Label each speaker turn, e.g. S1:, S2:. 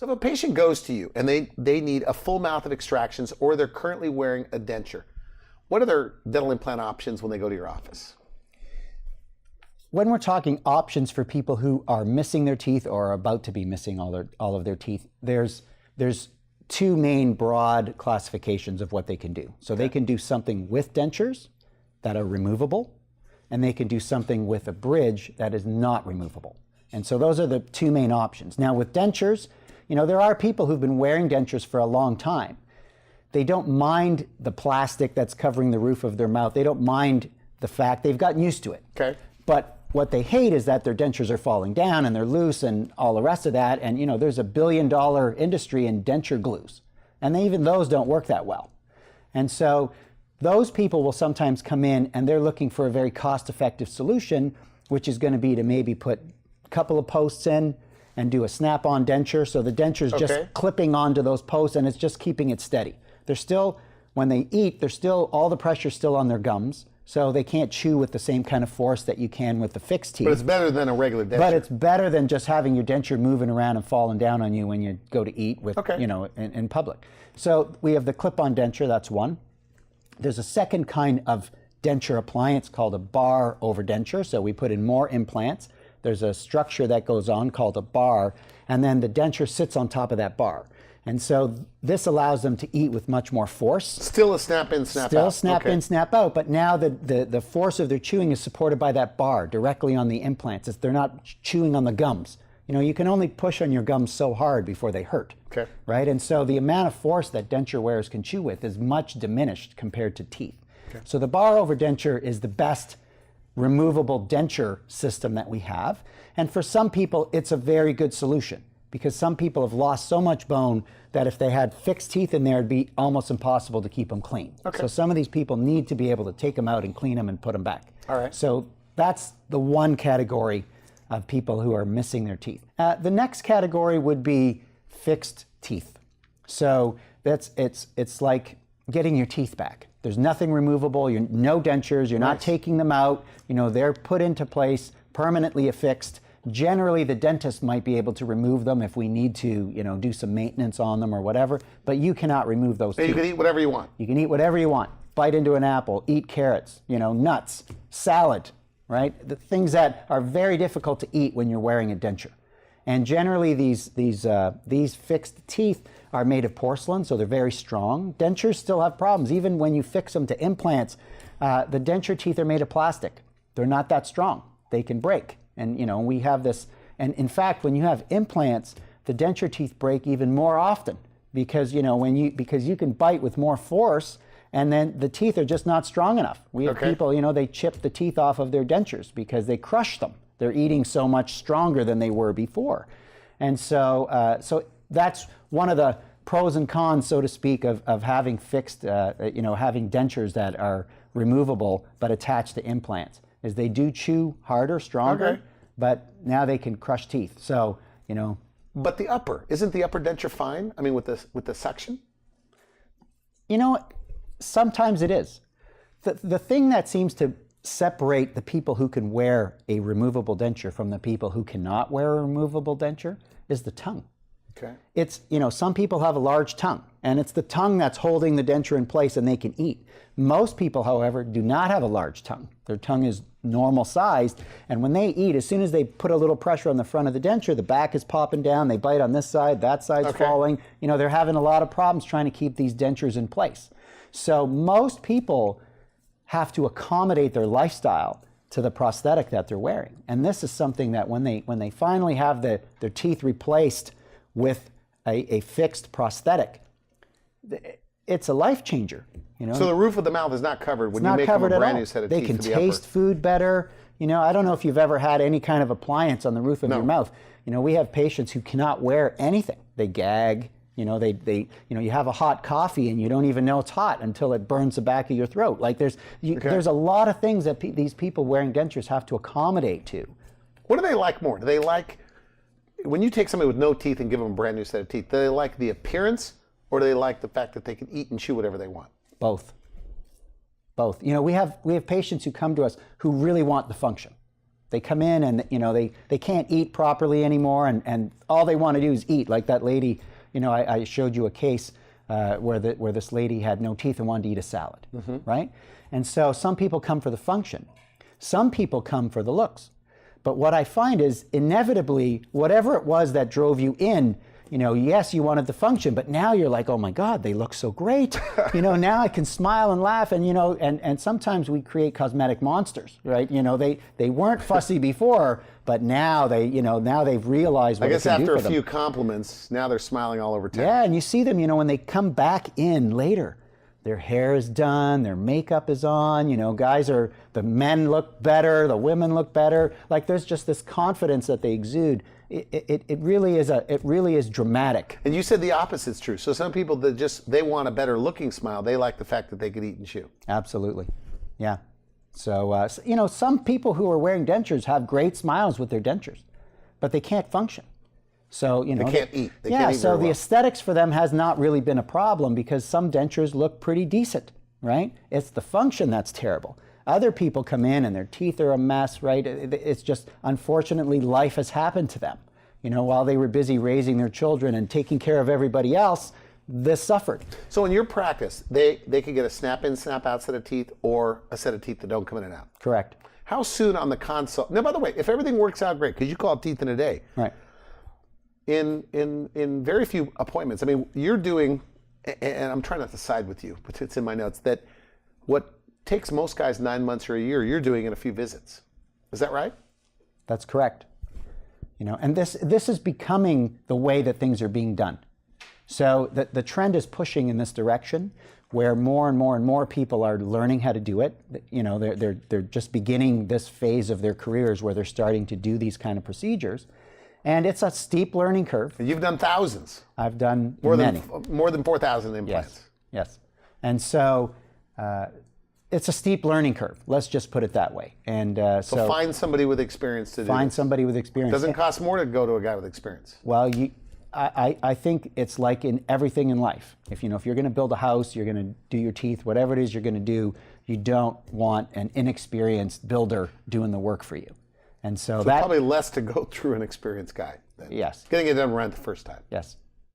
S1: So if a patient goes to you and they need a full mouth of extractions or they're currently wearing a denture, what are their dental implant options when they go to your office?
S2: When we're talking options for people who are missing their teeth or are about to be missing all of their teeth, there's two main broad classifications of what they can do. So they can do something with dentures that are removable, and they can do something with a bridge that is not removable. And so those are the two main options. Now with dentures, there are people who've been wearing dentures for a long time. They don't mind the plastic that's covering the roof of their mouth. They don't mind the fact they've gotten used to it.
S1: Okay.
S2: But what they hate is that their dentures are falling down and they're loose and all the rest of that. And there's a $1 billion industry in denture glues. And even those don't work that well. And so those people will sometimes come in and they're looking for a very cost-effective solution, which is going to be to maybe put a couple of posts in and do a snap-on denture. So the denture is just clipping onto those posts and it's just keeping it steady. They're still, when they eat, all the pressure's still on their gums. So they can't chew with the same kind of force that you can with the fixed teeth.
S1: But it's better than a regular denture.
S2: But it's better than just having your denture moving around and falling down on you when you go to eat with, in public. So we have the clip-on denture, that's one. There's a second kind of denture appliance called a bar over denture. So we put in more implants. There's a structure that goes on called a bar, and then the denture sits on top of that bar. And so this allows them to eat with much more force.
S1: Still a snap in, snap out.
S2: Still snap in, snap out, but now the force of their chewing is supported by that bar directly on the implants. They're not chewing on the gums. You can only push on your gums so hard before they hurt.
S1: Okay.
S2: Right? And so the amount of force that denture wearers can chew with is much diminished compared to teeth. Okay. So the bar over denture is the best removable denture system that we have. And for some people, it's a very good solution, because some people have lost so much bone that if they had fixed teeth in there, it'd be almost impossible to keep them clean. Okay. So some of these people need to be able to take them out and clean them and put them back.
S1: All right.
S2: So that's the one category of people who are missing their teeth. The next category would be fixed teeth. So it's like getting your teeth back. There's nothing removable, no dentures, you're not taking them out, they're put into place, permanently affixed. Generally, the dentist might be able to remove them if we need to, do some maintenance on them or whatever, but you cannot remove those teeth.
S1: You can eat whatever you want.
S2: You can eat whatever you want. Bite into an apple, eat carrots, nuts, salad, right? The things that are very difficult to eat when you're wearing a denture. And generally, these fixed teeth are made of porcelain, so they're very strong. Dentures still have problems. Even when you fix them to implants, the denture teeth are made of plastic. They're not that strong. They can break. And we have this, and in fact, when you have implants, the denture teeth break even more often because because you can bite with more force, and then the teeth are just not strong enough. We have people, they chip the teeth off of their dentures because they crush them. They're eating so much stronger than they were before, and so that's one of the pros and cons, so to speak, of having fixed, having dentures that are removable but attached to implants. Is they do chew harder, stronger, but now they can crush teeth. So,
S1: But isn't the upper denture fine? I mean, with the suction?
S2: Sometimes it is. The thing that seems to separate the people who can wear a removable denture from the people who cannot wear a removable denture is the tongue.
S1: Okay.
S2: It's, some people have a large tongue, and it's the tongue that's holding the denture in place and they can eat. Most people, however, do not have a large tongue. Their tongue is normal sized, and when they eat, as soon as they put a little pressure on the front of the denture, the back is popping down, they bite on this side, that side's falling. They're having a lot of problems trying to keep these dentures in place. So most people have to accommodate their lifestyle to the prosthetic that they're wearing. And this is something that when they finally have their teeth replaced with a fixed prosthetic, it's a life changer.
S1: So the roof of the mouth is not covered when you make them a brand new set of teeth.
S2: They can taste food better. I don't know if you've ever had any kind of appliance on the roof of your mouth. We have patients who cannot wear anything. They gag. You have a hot coffee and you don't even know it's hot until it burns the back of your throat. Like there's a lot of things that these people wearing dentures have to accommodate to.
S1: What do they like more? Do they like, when you take somebody with no teeth and give them a brand new set of teeth, do they like the appearance, or do they like the fact that they can eat and chew whatever they want?
S2: Both. We have patients who come to us who really want the function. They come in and they can't eat properly anymore, and all they want to do is eat. Like that lady, I showed you a case where this lady had no teeth and wanted to eat a salad, right? And so some people come for the function. Some people come for the looks. But what I find is inevitably, whatever it was that drove you in, yes, you wanted the function, but now you're like, oh my God, they look so great. Now I can smile and laugh, and sometimes we create cosmetic monsters, right? They weren't fussy before, but now they've realized what
S1: I guess
S2: it can do
S1: after
S2: for
S1: a few
S2: them.
S1: compliments, now they're smiling all over town.
S2: Yeah, and you see them, when they come back in later, their hair is done, their makeup is on, the men look better, the women look better. Like there's just this confidence that they exude. It really is dramatic.
S1: And you said the opposite's true. So some people they want a better looking smile. They like the fact that they could eat and chew.
S2: Absolutely, yeah. So some people who are wearing dentures have great smiles with their dentures, but they can't function. So
S1: they can't eat. They
S2: yeah.
S1: can't eat
S2: So
S1: very
S2: the
S1: well.
S2: aesthetics for them has not really been a problem because some dentures look pretty decent, right? It's the function that's terrible. Other people come in and their teeth are a mess, right? It's just, unfortunately, life has happened to them. While they were busy raising their children and taking care of everybody else, this suffered.
S1: So in your practice, they could get a snap-in, snap-out set of teeth or a set of teeth that don't come in and out.
S2: Correct.
S1: How soon on the consult? Now, by the way, if everything works out great, because you call it teeth in a day,
S2: Right.
S1: In very few appointments, I mean, you're doing, and I'm trying not to side with you, but it's in my notes, that what takes most guys 9 months or a year, you're doing in a few visits. Is that right?
S2: That's correct. And this is becoming the way that things are being done. So the trend is pushing in this direction where more and more and more people are learning how to do it. They're just beginning this phase of their careers where they're starting to do these kind of procedures. And it's a steep learning curve.
S1: And you've done thousands.
S2: I've done
S1: more
S2: many.
S1: More than 4,000 implants.
S2: Yes. And so it's a steep learning curve. Let's just put it that way. And
S1: So find somebody with experience to do
S2: find
S1: this.
S2: somebody with experience.
S1: Doesn't cost more to go to a guy with experience.
S2: Well, I think it's like in everything in life. If you're going to build a house, you're going to do your teeth, whatever it is you're going to do, you don't want an inexperienced builder doing the work for you. And so that
S1: probably less to go through an experienced guy than
S2: yes,
S1: getting it done right the first time.
S2: yes.